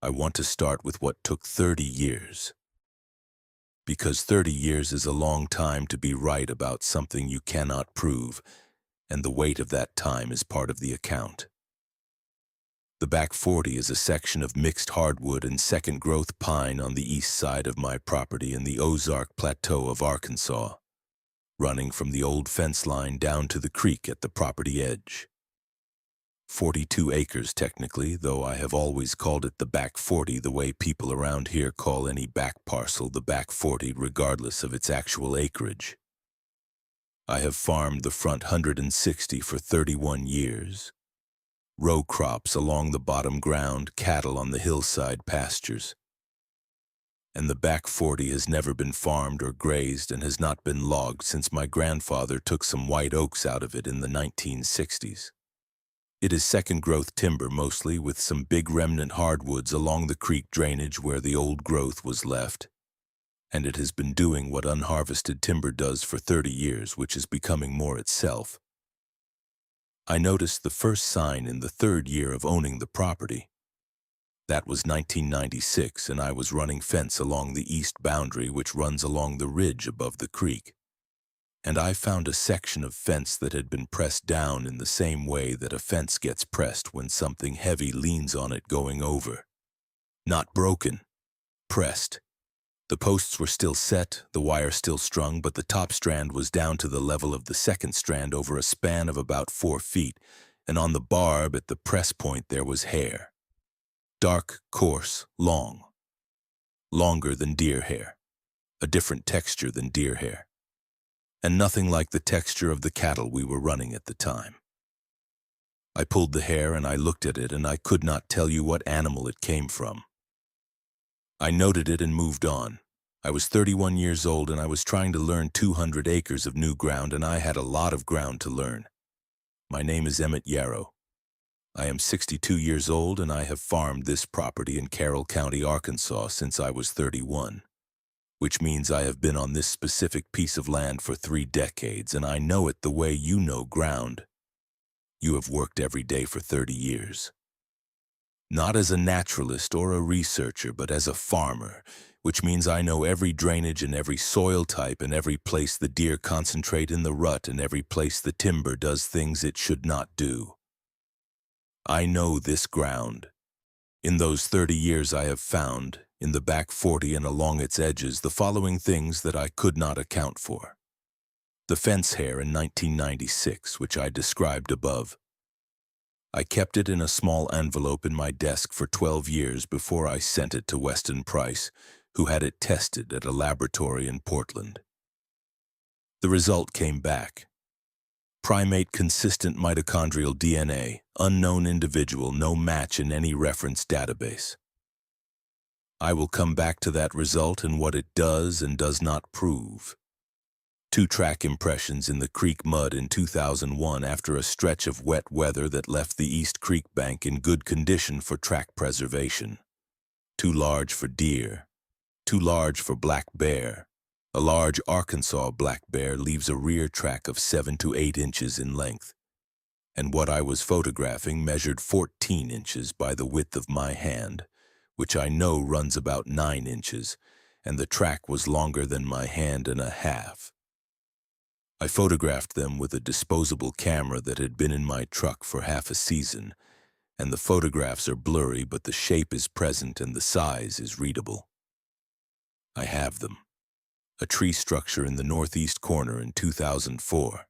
I want to start with what took 30 years. Because 30 years is a long time to be right about something you cannot prove, and the weight of that time is part of the account. The back 40 is a section of mixed hardwood and second-growth pine on the east side of my property in the Ozark Plateau of Arkansas, running from the old fence line down to the creek at the property edge. 42 acres technically, though I have always called it the back 40 the way people around here call any back parcel the back 40 regardless of its actual acreage. I have farmed the front 160 for 31 years. Row crops along the bottom ground, cattle on the hillside pastures. And the back 40 has never been farmed or grazed and has not been logged since my grandfather took some white oaks out of it in the 1960s. It is second-growth timber mostly, with some big remnant hardwoods along the creek drainage where the old growth was left. And it has been doing what unharvested timber does for 30 years, which is becoming more itself. I noticed the first sign in the third year of owning the property. That was 1996, and I was running fence along the east boundary which runs along the ridge above the creek. And I found a section of fence that had been pressed down in the same way that a fence gets pressed when something heavy leans on it going over. Not broken, pressed. The posts were still set, the wire still strung, but the top strand was down to the level of the second strand over a span of about 4 feet, and on the barb at the press point there was hair. Dark, coarse, long. Longer than deer hair. A different texture than deer hair. And nothing like the texture of the cattle we were running at the time. I pulled the hair and I looked at it, and I could not tell you what animal it came from. I noted it and moved on. I was 31 years old and I was trying to learn 200 acres of new ground, and I had a lot of ground to learn. My name is Emmett Yarrow. I am 62 years old and I have farmed this property in Carroll County, Arkansas since I was 31. Which means I have been on this specific piece of land for 3 decades, and I know it the way you know ground. You have worked every day for 30 years. Not as a naturalist or a researcher, but as a farmer, which means I know every drainage and every soil type and every place the deer concentrate in the rut and every place the timber does things it should not do. I know this ground. In those 30 years I have found, in the back 40 and along its edges, the following things that I could not account for. The fence hair in 1996, which I described above. I kept it in a small envelope in my desk for 12 years before I sent it to Weston Price, who had it tested at a laboratory in Portland. The result came back. Primate-consistent mitochondrial DNA, unknown individual, no match in any reference database. I will come back to that result and what it does and does not prove. 2 track impressions in the creek mud in 2001 after a stretch of wet weather that left the East Creek bank in good condition for track preservation. Too large for deer. Too large for black bear. A large Arkansas black bear leaves a rear track of 7 to 8 inches in length. And what I was photographing measured 14 inches by the width of my hand, which I know runs about 9 inches, and the track was longer than my hand and a half. I photographed them with a disposable camera that had been in my truck for half a season, and the photographs are blurry, but the shape is present and the size is readable. I have them. A tree structure in the northeast corner in 2004.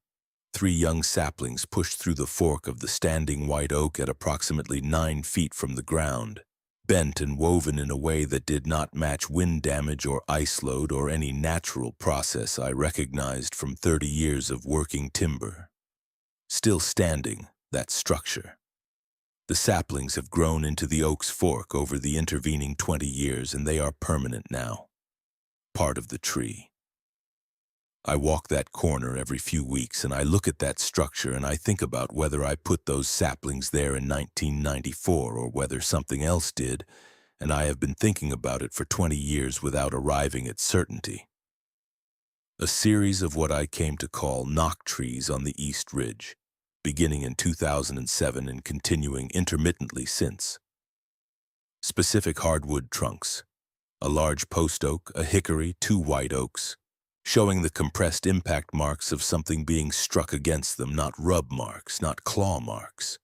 3 young saplings pushed through the fork of the standing white oak at approximately 9 feet from the ground, bent and woven in a way that did not match wind damage or ice load or any natural process I recognized from 30 years of working timber. Still standing, that structure. The saplings have grown into the oak's fork over the intervening 20 years, and they are permanent now. Part of the tree. I walk that corner every few weeks and I look at that structure and I think about whether I put those saplings there in 1994 or whether something else did, and I have been thinking about it for 20 years without arriving at certainty. A series of what I came to call knock trees on the East Ridge, beginning in 2007 and continuing intermittently since. Specific hardwood trunks. A large post oak, a hickory, 2 white oaks, showing the compressed impact marks of something being struck against them, not rub marks, not claw marks.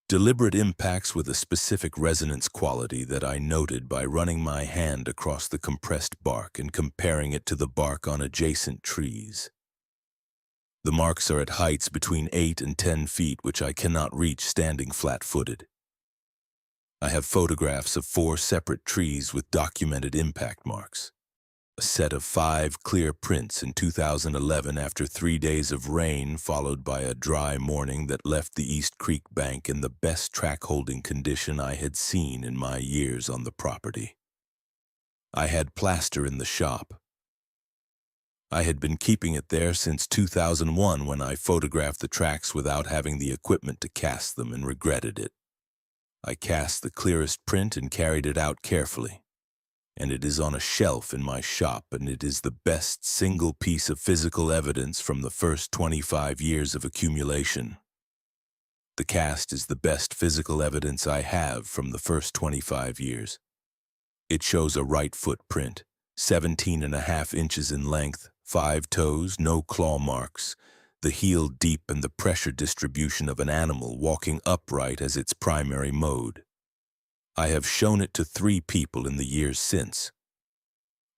Deliberate impacts with a specific resonance quality that I noted by running my hand across the compressed bark and comparing it to the bark on adjacent trees. The marks are at heights between 8 and 10 feet, which I cannot reach standing flat-footed. I have photographs of 4 separate trees with documented impact marks. A set of 5 clear prints in 2011 after 3 days of rain followed by a dry morning that left the East Creek bank in the best track-holding condition I had seen in my years on the property. I had plaster in the shop. I had been keeping it there since 2001 when I photographed the tracks without having the equipment to cast them and regretted it. I cast the clearest print and carried it out carefully. And it is on a shelf in my shop, and it is the best single piece of physical evidence from the first 25 years of accumulation. The cast is the best physical evidence I have from the first 25 years. It shows a right foot print, 17.5 inches in length, 5 toes, no claw marks, the heel deep and the pressure distribution of an animal walking upright as its primary mode. I have shown it to 3 people in the years since.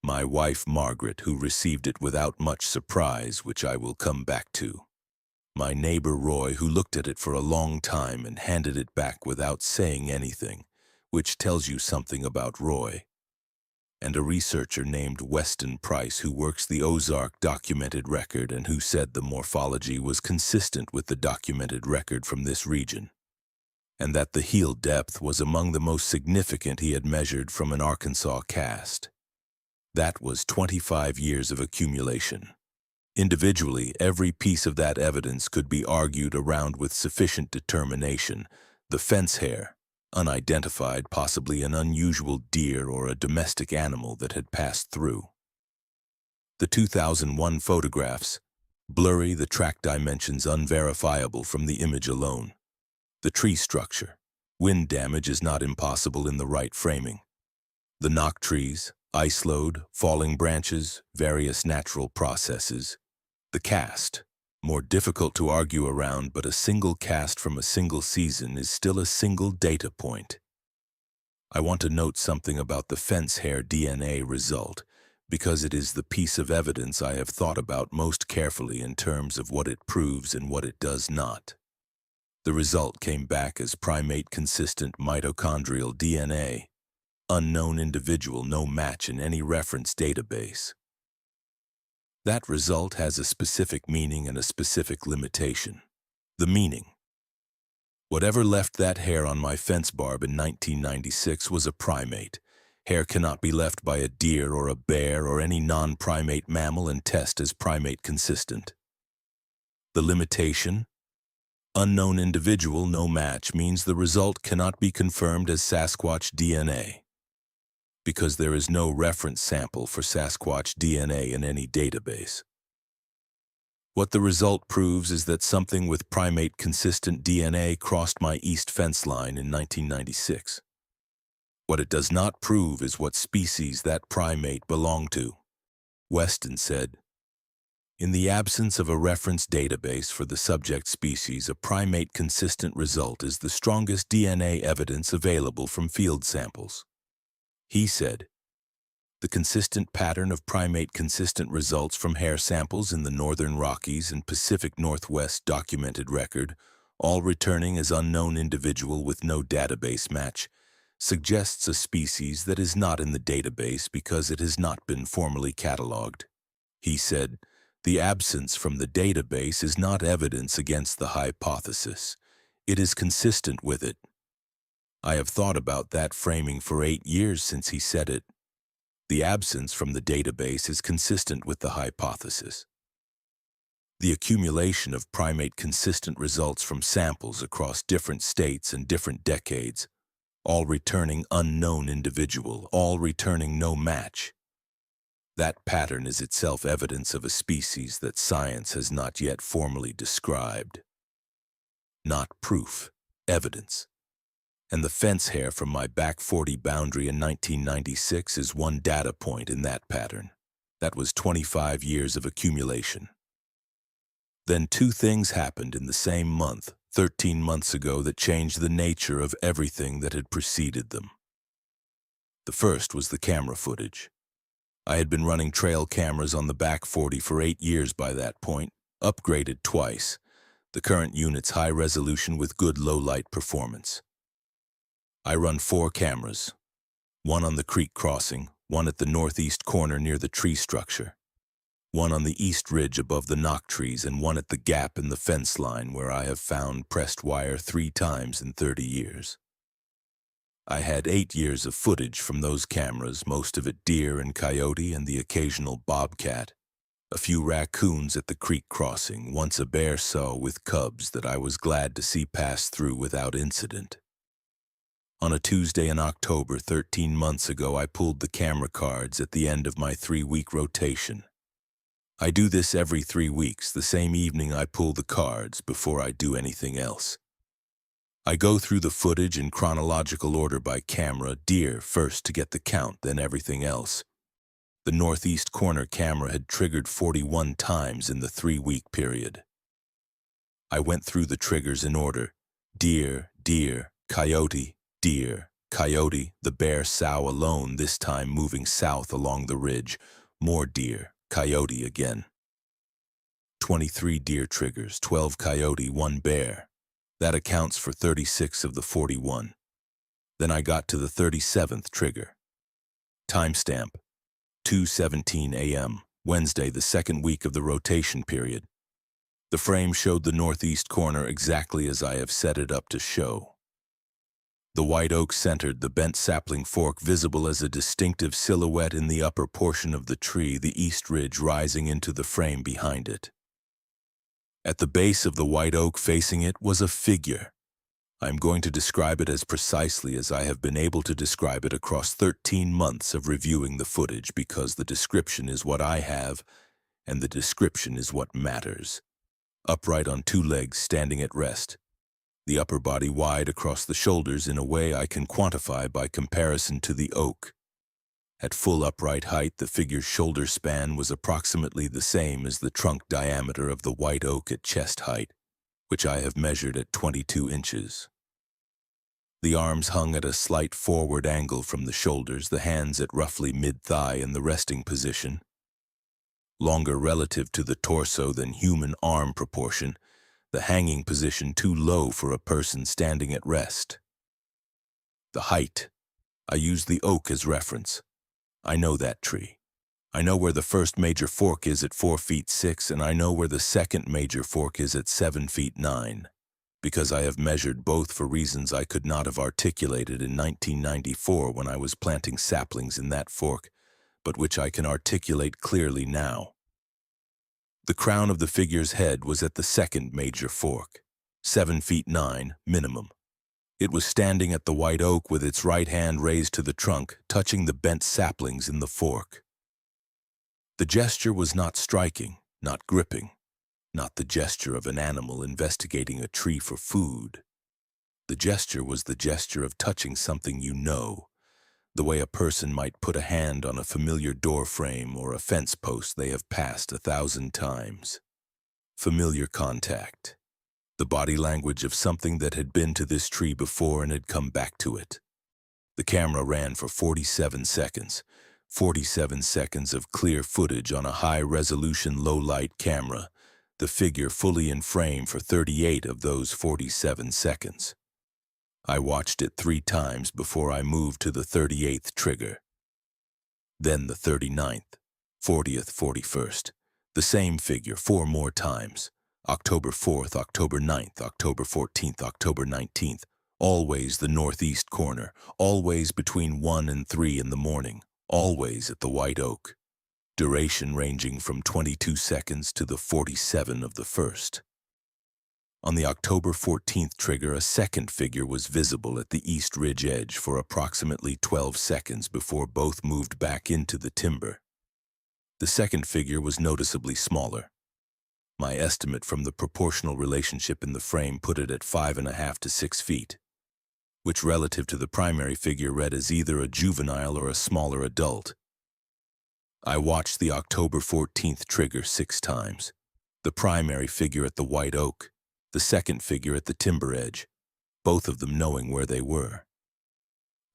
My wife Margaret, who received it without much surprise, which I will come back to. My neighbor Roy, who looked at it for a long time and handed it back without saying anything, which tells you something about Roy. And a researcher named Weston Price, who works the Ozark documented record and who said the morphology was consistent with the documented record from this region, and that the heel depth was among the most significant he had measured from an Arkansas cast. That was 25 years of accumulation. Individually, every piece of that evidence could be argued around with sufficient determination. The fence hair, unidentified, possibly an unusual deer or a domestic animal that had passed through. The 2001 photographs, blurry, the track dimensions unverifiable from the image alone. The tree structure, wind damage is not impossible in the right framing. The knock trees, ice load, falling branches, various natural processes. The cast, more difficult to argue around, but a single cast from a single season is still a single data point. I want to note something about the fence hair DNA result, because it is the piece of evidence I have thought about most carefully in terms of what it proves and what it does not. The result came back as primate-consistent mitochondrial DNA, unknown individual, no match in any reference database. That result has a specific meaning and a specific limitation. The meaning. Whatever left that hair on my fence barb in 1996 was a primate. Hair cannot be left by a deer or a bear or any non-primate mammal and test as primate-consistent. The limitation. Unknown individual, no match, means the result cannot be confirmed as Sasquatch DNA, because there is no reference sample for Sasquatch DNA in any database. What the result proves is that something with primate-consistent DNA crossed my east fence line in 1996. What it does not prove is what species that primate belonged to. Weston said, "In the absence of a reference database for the subject species, a primate-consistent result is the strongest DNA evidence available from field samples." He said, "The consistent pattern of primate-consistent results from hair samples in the Northern Rockies and Pacific Northwest documented record, all returning as unknown individual with no database match, suggests a species that is not in the database because it has not been formally cataloged." He said, "The absence from the database is not evidence against the hypothesis. It is consistent with it." I have thought about that framing for 8 years since he said it. The absence from the database is consistent with the hypothesis. The accumulation of primate-consistent results from samples across different states and different decades, all returning unknown individual, all returning no match. That pattern is itself evidence of a species that science has not yet formally described. Not proof, evidence. And the fence hair from my back 40 boundary in 1996 is one data point in that pattern. That was 25 years of accumulation. Then two things happened in the same month, 13 months ago, that changed the nature of everything that had preceded them. The first was the camera footage. I had been running trail cameras on the back 40 for 8 years by that point, upgraded twice. The current unit's high resolution with good low-light performance. I run 4 cameras, one on the creek crossing, one at the northeast corner near the tree structure, one on the east ridge above the knock trees, and one at the gap in the fence line where I have found pressed wire 3 times in 30 years. I had 8 years of footage from those cameras, most of it deer and coyote and the occasional bobcat, a few raccoons at the creek crossing, once a bear sow with cubs that I was glad to see pass through without incident. On a Tuesday in October 13 months ago, I pulled the camera cards at the end of my 3-week rotation. I do this every 3 weeks, the same evening I pull the cards before I do anything else. I go through the footage in chronological order by camera, deer first to get the count, then everything else. The northeast corner camera had triggered 41 times in the 3-week period. I went through the triggers in order: deer, deer, coyote, deer, coyote, the bear sow alone, this time moving south along the ridge, more deer, coyote again. 23 deer triggers, 12 coyote, 1 bear. That accounts for 36 of the 41. Then I got to the 37th trigger. Timestamp: 2:17 a.m., Wednesday, the 2nd week of the rotation period. The frame showed the northeast corner exactly as I have set it up to show. The white oak centered, the bent sapling fork visible as a distinctive silhouette in the upper portion of the tree, the east ridge rising into the frame behind it. At the base of the white oak facing it was a figure. I am going to describe it as precisely as I have been able to describe it across 13 months of reviewing the footage, because the description is what I have, and the description is what matters. Upright on 2 legs, standing at rest. The upper body wide across the shoulders in a way I can quantify by comparison to the oak. At full upright height, the figure's shoulder span was approximately the same as the trunk diameter of the white oak at chest height, which I have measured at 22 inches. The arms hung at a slight forward angle from the shoulders, the hands at roughly mid-thigh in the resting position. Longer relative to the torso than human arm proportion, the hanging position too low for a person standing at rest. The height. I use the oak as reference. I know that tree. I know where the first major fork is at 4 feet 6, and I know where the second major fork is at 7 feet 9, because I have measured both for reasons I could not have articulated in 1994 when I was planting saplings in that fork, but which I can articulate clearly now. The crown of the figure's head was at the second major fork, 7 feet 9 minimum. It was standing at the white oak with its right hand raised to the trunk, touching the bent saplings in the fork. The gesture was not striking, not gripping, not the gesture of an animal investigating a tree for food. The gesture was the gesture of touching something you know, the way a person might put a hand on a familiar door frame or a fence post they have passed 1,000 times. Familiar contact. The body language of something that had been to this tree before and had come back to it. The camera ran for 47 seconds. 47 seconds of clear footage on a high-resolution, low-light camera. The figure fully in frame for 38 of those 47 seconds. I watched it 3 times before I moved to the 38th trigger. Then the 39th, 40th, 41st. The same figure 4 more times. October 4th, October 9th, October 14th, October 19th. Always the northeast corner. Always between 1 and 3 in the morning. Always at the white oak. Duration ranging from 22 seconds to the 47 of the first. On the October 14th trigger, a second figure was visible at the east ridge edge for approximately 12 seconds before both moved back into the timber. The second figure was noticeably smaller. My estimate from the proportional relationship in the frame put it at 5.5 to 6 feet. which relative to the primary figure read as either a juvenile or a smaller adult. I watched the October 14th trigger 6 times. The primary figure at the white oak, the second figure at the timber edge, both of them knowing where they were.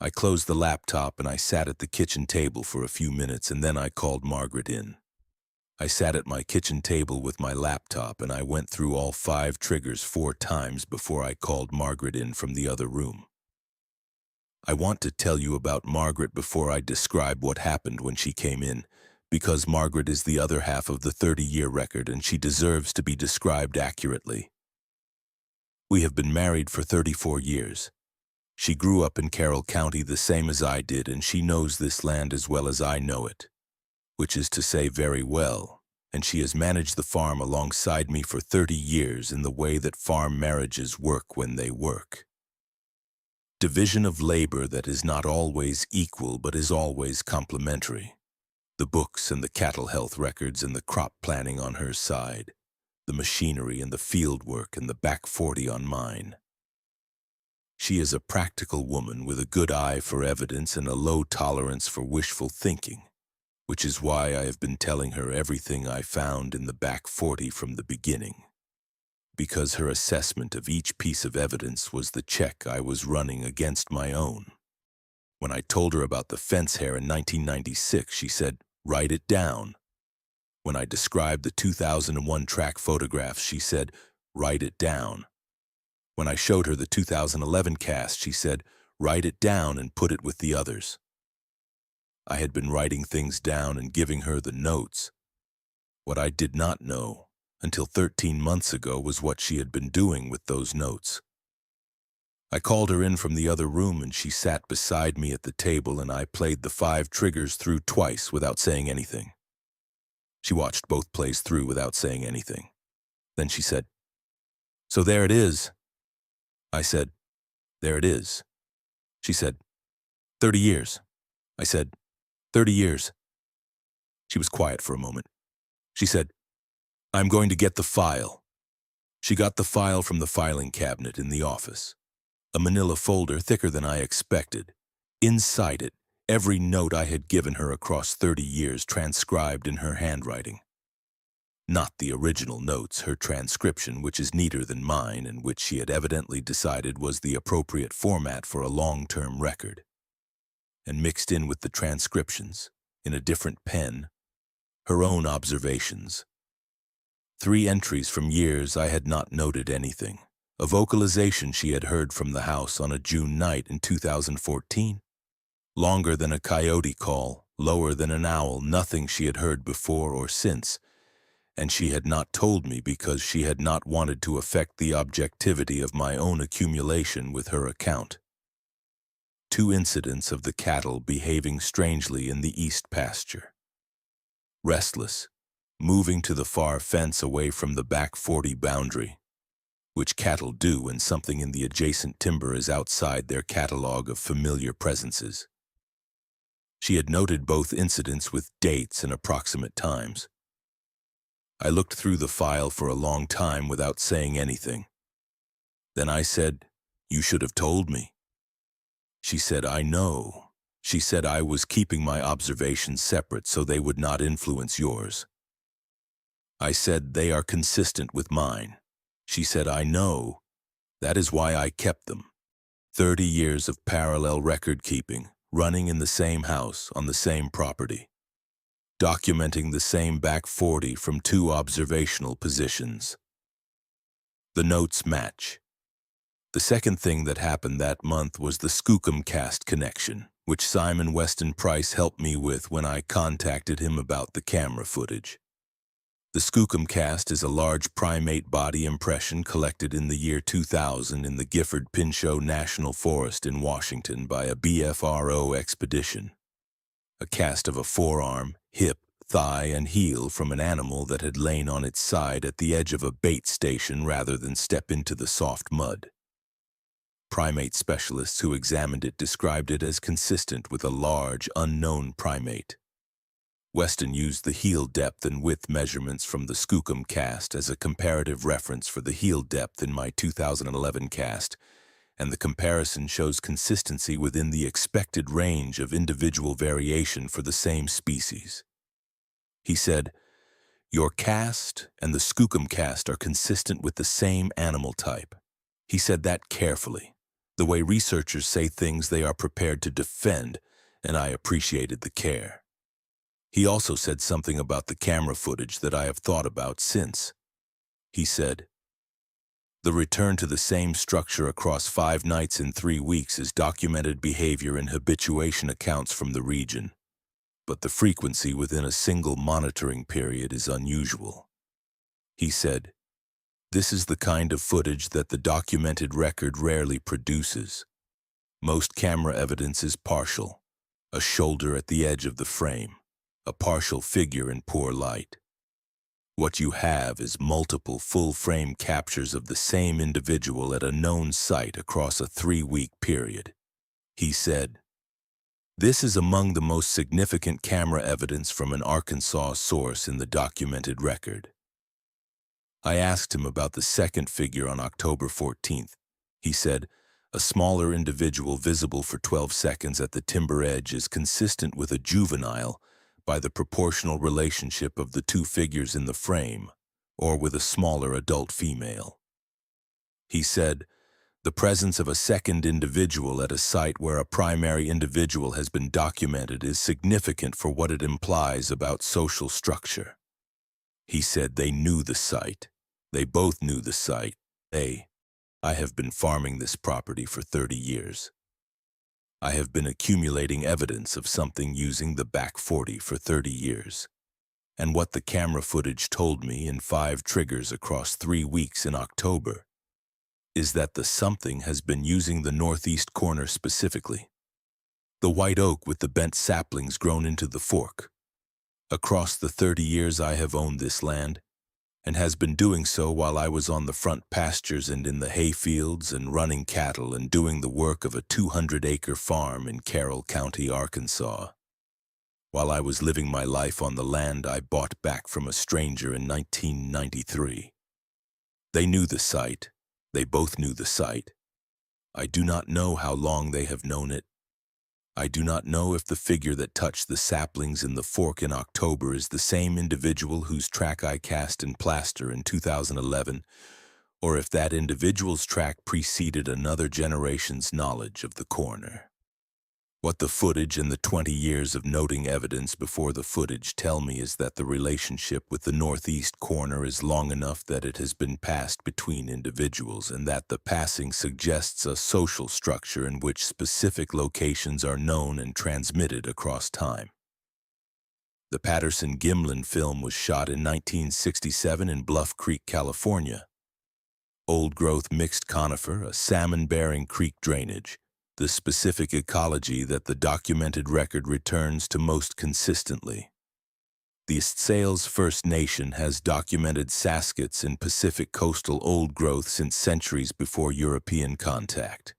I closed the laptop and I sat at the kitchen table for a few minutes, and then I called Margaret in. I sat at my kitchen table with my laptop and I went through all 5 triggers 4 times before I called Margaret in from the other room. I want to tell you about Margaret before I describe what happened when she came in, because Margaret is the other half of the 30-year record and she deserves to be described accurately. We have been married for 34 years. She grew up in Carroll County the same as I did, and she knows this land as well as I know it, which is to say very well, and she has managed the farm alongside me for 30 years in the way that farm marriages work when they work. Division of labor that is not always equal but is always complementary. The books and the cattle health records and the crop planning on her side, the machinery and the field work and the back 40 on mine. She is a practical woman with a good eye for evidence and a low tolerance for wishful thinking, which is why I have been telling her everything I found in the back 40 from the beginning, because her assessment of each piece of evidence was the check I was running against my own. When I told her about the fence hair in 1996, she said, "Write it down." When I described the 2001 track photographs, she said, "Write it down." When I showed her the 2011 cast, she said, "Write it down and put it with the others." I had been writing things down and giving her the notes. What I did not know until 13 months ago was what she had been doing with those notes. I called her in from the other room and she sat beside me at the table, and I played the 5 triggers through twice without saying anything. She watched both plays through without saying anything. Then she said, "So there it is." I said, "There it is." She said, 30 years. I said, 30 years. She was quiet for a moment. She said, "I'm going to get the file." She got the file from the filing cabinet in the office. A manila folder thicker than I expected. Inside it, every note I had given her across 30 years transcribed in her handwriting. Not the original notes, her transcription, which is neater than mine and which she had evidently decided was the appropriate format for a long-term record. And mixed in with the transcriptions, in a different pen, her own observations. 3 entries from years I had not noted anything. A vocalization she had heard from the house on a June night in 2014. Longer than a coyote call, lower than an owl, nothing she had heard before or since, and she had not told me because she had not wanted to affect the objectivity of my own accumulation with her account. 2 incidents of the cattle behaving strangely in the east pasture. Restless, moving to the far fence away from the back 40 boundary, which cattle do when something in the adjacent timber is outside their catalog of familiar presences. She had noted both incidents with dates and approximate times. I looked through the file for a long time without saying anything. Then I said, "You should have told me." She said, "I know." She said I was keeping my observations separate so they would not influence yours. I said, "They are consistent with mine." She said, "I know. That is why I kept them." 30 years of parallel record keeping, running in the same house on the same property, documenting the same back 40 from 2 observational positions. The notes match. The second thing that happened that month was the Skookum cast connection, which Simon Weston Price helped me with when I contacted him about the camera footage. The Skookum cast is a large primate body impression collected in the year 2000 in the Gifford-Pinchot National Forest in Washington by a BFRO expedition. A cast of a forearm, hip, thigh, and heel from an animal that had lain on its side at the edge of a bait station rather than step into the soft mud. Primate specialists who examined it described it as consistent with a large, unknown primate. Weston used the heel depth and width measurements from the Skookum cast as a comparative reference for the heel depth in my 2011 cast, and the comparison shows consistency within the expected range of individual variation for the same species. He said, "Your cast and the skookum cast are consistent with the same animal type." He said that carefully, the way researchers say things they are prepared to defend, and I appreciated the care. He also said something about the camera footage that I have thought about since. He said, "The return to the same structure across 5 nights in 3 weeks is documented behavior and habituation accounts from the region, but the frequency within a single monitoring period is unusual." He said, "This is the kind of footage that the documented record rarely produces. Most camera evidence is partial, a shoulder at the edge of the frame, a partial figure in poor light. What you have is multiple full-frame captures of the same individual at a known site across a 3-week period." He said, "This is among the most significant camera evidence from an Arkansas source in the documented record." I asked him about the second figure on October 14th. He said, "A smaller individual visible for 12 seconds at the timber edge is consistent with a juvenile by the proportional relationship of the 2 figures in the frame, or with a smaller adult female." He said, "The presence of a second individual at a site where a primary individual has been documented is significant for what it implies about social structure." He said they knew the site. They both knew the site. I have been farming this property for 30 years. I have been accumulating evidence of something using the back 40 for 30 years. And what the camera footage told me in 5 triggers across 3 weeks in October is that the something has been using the northeast corner specifically, the white oak with the bent saplings grown into the fork. Across the 30 years I have owned this land, and has been doing so while I was on the front pastures and in the hay fields and running cattle and doing the work of a 200-acre farm in Carroll County, Arkansas. While I was living my life on the land I bought back from a stranger in 1993. They knew the site. They both knew the site. I do not know how long they have known it. I do not know if the figure that touched the saplings in the fork in October is the same individual whose track I cast in plaster in 2011, or if that individual's track preceded another generation's knowledge of the corner. What the footage and the 20 years of noting evidence before the footage tell me is that the relationship with the northeast corner is long enough that it has been passed between individuals, and that the passing suggests a social structure in which specific locations are known and transmitted across time. The Patterson-Gimlin film was shot in 1967 in Bluff Creek, California. Old-growth mixed conifer, a salmon-bearing creek drainage, the specific ecology that the documented record returns to most consistently. The East Sales First Nation has documented Saskats in Pacific coastal old growth since centuries before European contact.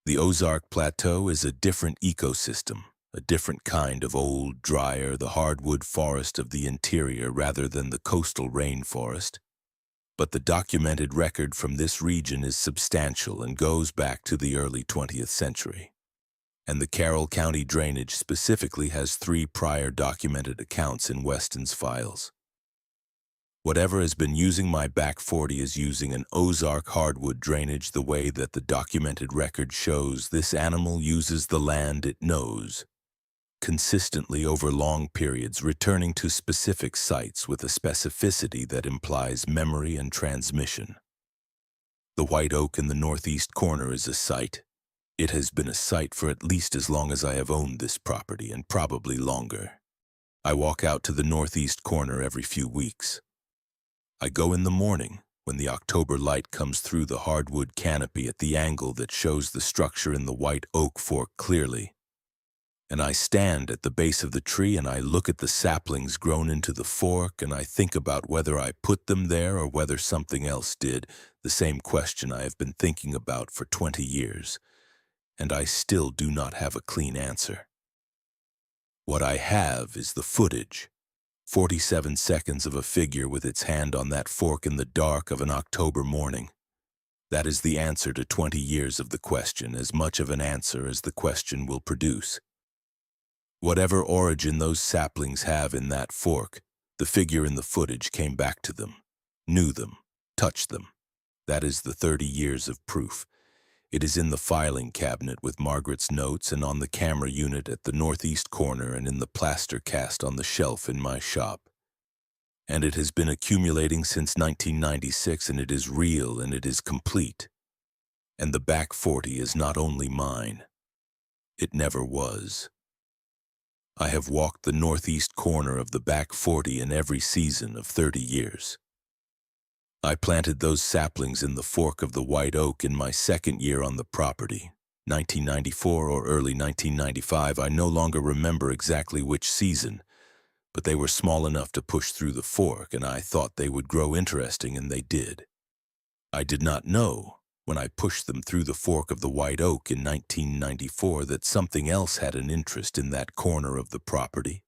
The Ozark Plateau is a different ecosystem, a different kind of old, drier, the hardwood forest of the interior rather than the coastal rainforest. But the documented record from this region is substantial and goes back to the early 20th century. And the Carroll County drainage specifically has 3 prior documented accounts in Weston's files. Whatever has been using my back 40 is using an Ozark hardwood drainage the way that the documented record shows. This animal uses the land it knows, consistently over long periods, returning to specific sites with a specificity that implies memory and transmission. The white oak in the northeast corner is a site. It has been a site for at least as long as I have owned this property, and probably longer. I walk out to the northeast corner every few weeks. I go in the morning, when the October light comes through the hardwood canopy at the angle that shows the structure in the white oak fork clearly. And I stand at the base of the tree and I look at the saplings grown into the fork, and I think about whether I put them there or whether something else did, the same question I have been thinking about for 20 years, and I still do not have a clean answer. What I have is the footage, 47 seconds of a figure with its hand on that fork in the dark of an October morning. That is the answer to 20 years of the question, as much of an answer as the question will produce. Whatever origin those saplings have in that fork, the figure in the footage came back to them, knew them, touched them. That is the 30 years of proof. It is in the filing cabinet with Margaret's notes and on the camera unit at the northeast corner and in the plaster cast on the shelf in my shop. And it has been accumulating since 1996, and it is real and it is complete. And the back 40 is not only mine. It never was. I have walked the northeast corner of the back 40 in every season of 30 years. I planted those saplings in the fork of the white oak in my second year on the property, 1994 or early 1995. I no longer remember exactly which season, but they were small enough to push through the fork, and I thought they would grow interesting, and they did. I did not know, when I pushed them through the fork of the white oak in 1994, that something else had an interest in that corner of the property.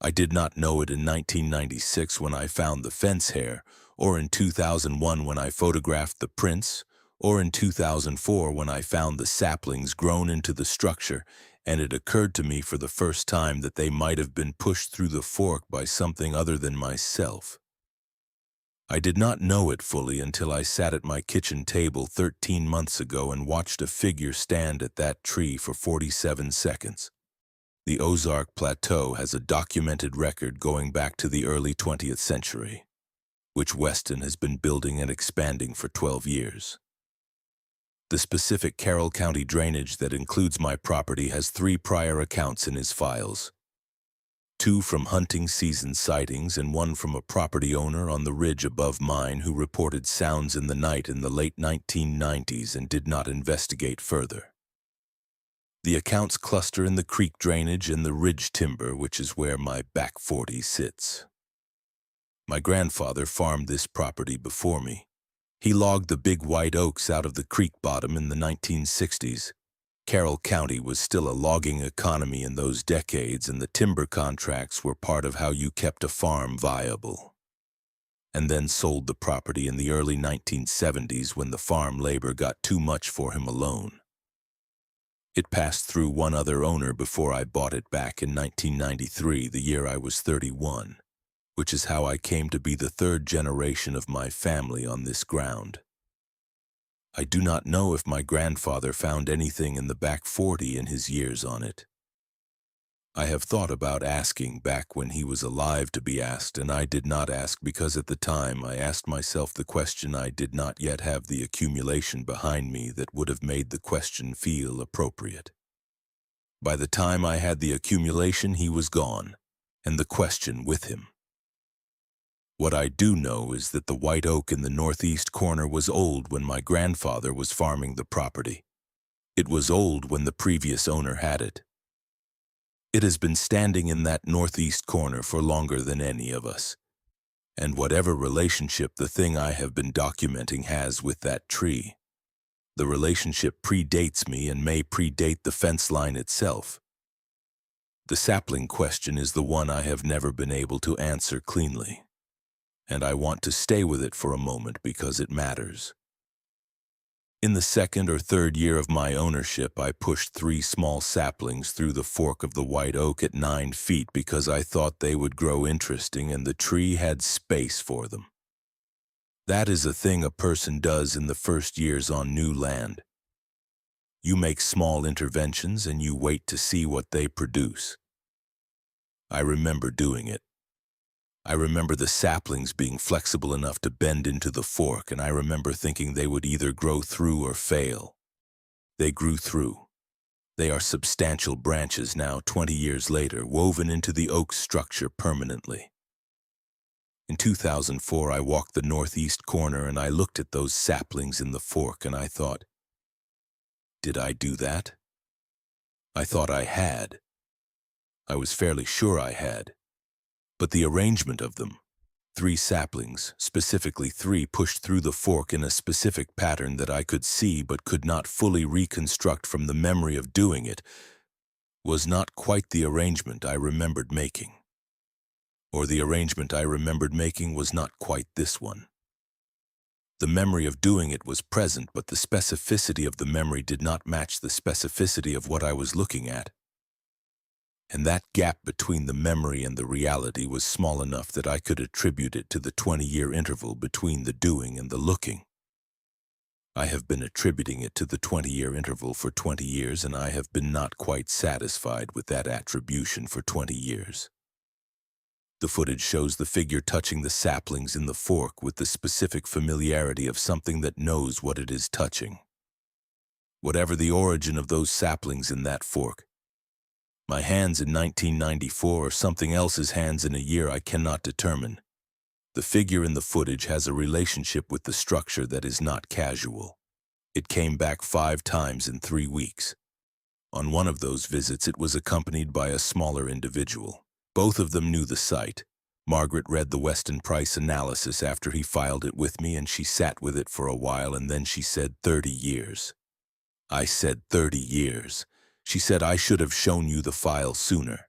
I did not know it in 1996 when I found the fence hair, or in 2001 when I photographed the prints, or in 2004 when I found the saplings grown into the structure, and it occurred to me for the first time that they might have been pushed through the fork by something other than myself. I did not know it fully until I sat at my kitchen table 13 months ago and watched a figure stand at that tree for 47 seconds. The Ozark Plateau has a documented record going back to the early 20th century, which Weston has been building and expanding for 12 years. The specific Carroll County drainage that includes my property has 3 prior accounts in his files. 2 from hunting season sightings and 1 from a property owner on the ridge above mine who reported sounds in the night in the late 1990s and did not investigate further. The accounts cluster in the creek drainage and the ridge timber, which is where my back 40 sits. My grandfather farmed this property before me. He logged the big white oaks out of the creek bottom in the 1960s. Carroll County was still a logging economy in those decades, and the timber contracts were part of how you kept a farm viable. And then sold the property in the early 1970s when the farm labor got too much for him alone. It passed through one other owner before I bought it back in 1993, the year I was 31, which is how I came to be the 3rd generation of my family on this ground. I do not know if my grandfather found anything in the back 40 in his years on it. I have thought about asking back when he was alive to be asked, and I did not ask because at the time I asked myself the question. I did not yet have the accumulation behind me that would have made the question feel appropriate. By the time I had the accumulation, he was gone, and the question with him. What I do know is that the white oak in the northeast corner was old when my grandfather was farming the property. It was old when the previous owner had it. It has been standing in that northeast corner for longer than any of us. And whatever relationship the thing I have been documenting has with that tree, the relationship predates me and may predate the fence line itself. The sapling question is the one I have never been able to answer cleanly, and I want to stay with it for a moment because it matters. In the 2nd or 3rd year of my ownership, I pushed 3 small saplings through the fork of the white oak at 9 feet because I thought they would grow interesting and the tree had space for them. That is a thing a person does in the first years on new land. You make small interventions and you wait to see what they produce. I remember doing it. I remember the saplings being flexible enough to bend into the fork, and I remember thinking they would either grow through or fail. They grew through. They are substantial branches now, 20 years later, woven into the oak structure permanently. In 2004, I walked the northeast corner and I looked at those saplings in the fork and I thought, did I do that? I thought I had. I was fairly sure I had. But the arrangement of them, 3 saplings, specifically 3 pushed through the fork in a specific pattern that I could see but could not fully reconstruct from the memory of doing it, was not quite the arrangement I remembered making. Or the arrangement I remembered making was not quite this one. The memory of doing it was present, but the specificity of the memory did not match the specificity of what I was looking at. And that gap between the memory and the reality was small enough that I could attribute it to the 20-year interval between the doing and the looking. I have been attributing it to the 20-year interval for 20 years, and I have been not quite satisfied with that attribution for 20 years. The footage shows the figure touching the saplings in the fork with the specific familiarity of something that knows what it is touching. Whatever the origin of those saplings in that fork, my hands in 1994 or something else's hands in a year I cannot determine. The figure in the footage has a relationship with the structure that is not casual. It came back 5 times in 3 weeks. On one of those visits, it was accompanied by a smaller individual. Both of them knew the site. Margaret read the Weston Price analysis after he filed it with me, and she sat with it for a while, and then she said 30 years. I said 30 years. She said I should have shown you the file sooner.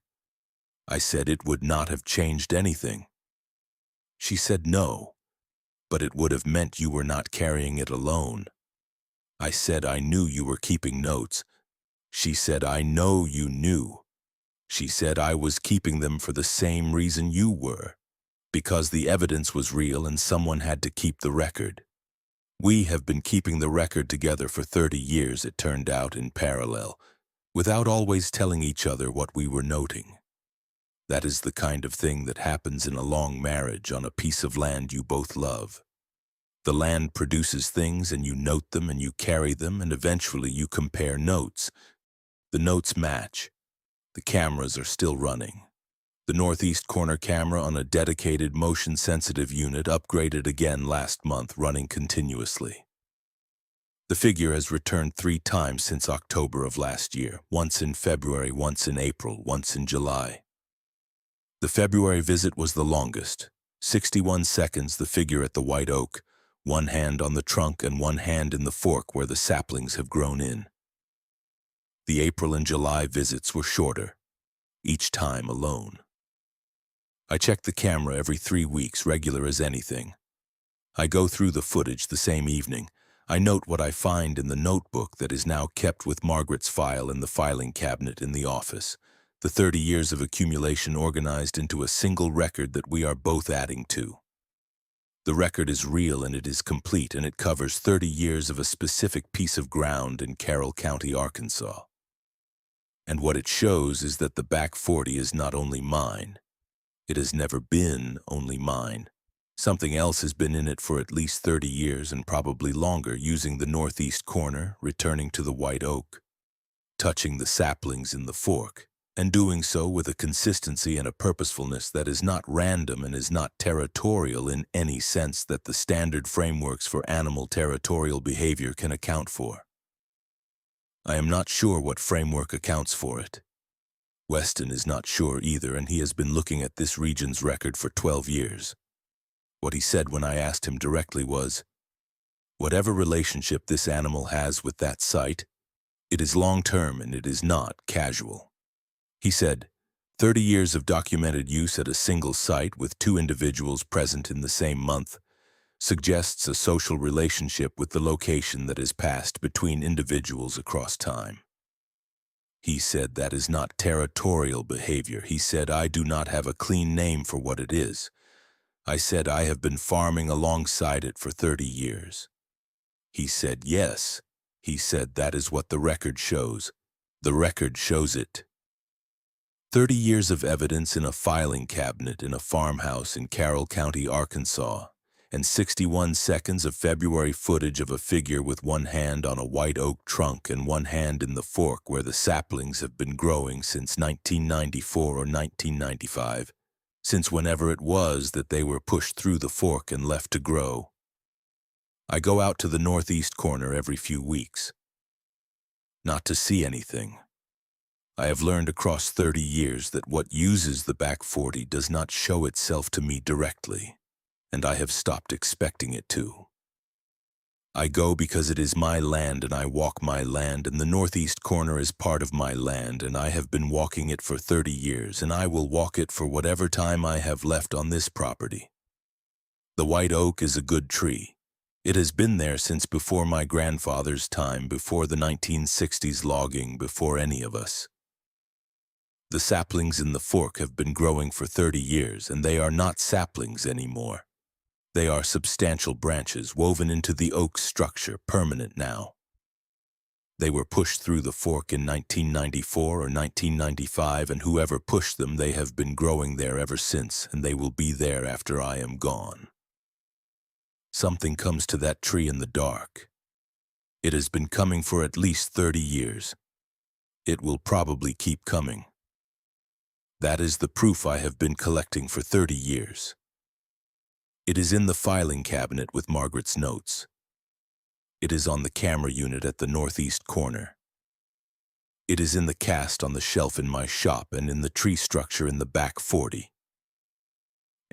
I said it would not have changed anything. She said no, but it would have meant you were not carrying it alone. I said I knew you were keeping notes. She said I know you knew. She said I was keeping them for the same reason you were, because the evidence was real and someone had to keep the record. We have been keeping the record together for 30 years, it turned out, in parallel, without always telling each other what we were noting. That is the kind of thing that happens in a long marriage on a piece of land you both love. The land produces things, and you note them and you carry them, and eventually you compare notes. The notes match. The cameras are still running. The northeast corner camera on a dedicated motion-sensitive unit upgraded again last month, running continuously. The figure has returned 3 times since October of last year, once in February, once in April, once in July. The February visit was the longest. 61 seconds, the figure at the white oak, 1 hand on the trunk and 1 hand in the fork where the saplings have grown in. The April and July visits were shorter, each time alone. I check the camera every 3 weeks, regular as anything. I go through the footage the same evening. I note what I find in the notebook that is now kept with Margaret's file in the filing cabinet in the office. The 30 years of accumulation organized into a single record that we are both adding to. The record is real and it is complete, and it covers 30 years of a specific piece of ground in Carroll County, Arkansas. And what it shows is that the back 40 is not only mine. It has never been only mine. Something else has been in it for at least 30 years and probably longer, using the northeast corner, returning to the white oak, touching the saplings in the fork, and doing so with a consistency and a purposefulness that is not random and is not territorial in any sense that the standard frameworks for animal territorial behavior can account for. I am not sure what framework accounts for it. Weston is not sure either, and he has been looking at this region's record for 12 years. What he said when I asked him directly was, whatever relationship this animal has with that site, it is long-term and it is not casual. He said, 30 years of documented use at a single site with 2 individuals present in the same month suggests a social relationship with the location that is passed between individuals across time. He said that is not territorial behavior. He said I do not have a clean name for what it is. I said I have been farming alongside it for 30 years. He said yes. He said that is what the record shows. The record shows it. 30 years of evidence in a filing cabinet in a farmhouse in Carroll County, Arkansas, and 61 seconds of February footage of a figure with 1 hand on a white oak trunk and 1 hand in the fork where the saplings have been growing since 1994 or 1995, since whenever it was that they were pushed through the fork and left to grow. I go out to the northeast corner every few weeks. Not to see anything. I have learned across 30 years that what uses the back 40 does not show itself to me directly, and I have stopped expecting it to. I go because it is my land and I walk my land, and the northeast corner is part of my land, and I have been walking it for 30 years, and I will walk it for whatever time I have left on this property. The white oak is a good tree. It has been there since before my grandfather's time, before the 1960s logging, before any of us. The saplings in the fork have been growing for 30 years, and they are not saplings anymore. They are substantial branches woven into the oak structure, permanent now. They were pushed through the fork in 1994 or 1995, and whoever pushed them, they have been growing there ever since, and they will be there after I am gone. Something comes to that tree in the dark. It has been coming for at least 30 years. It will probably keep coming. That is the proof I have been collecting for 30 years. It is in the filing cabinet with Margaret's notes. It is on the camera unit at the northeast corner. It is in the cast on the shelf in my shop and in the tree structure in the back 40.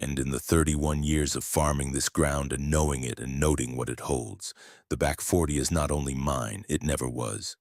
And in the 31 years of farming this ground and knowing it and noting what it holds, the back 40 is not only mine, it never was.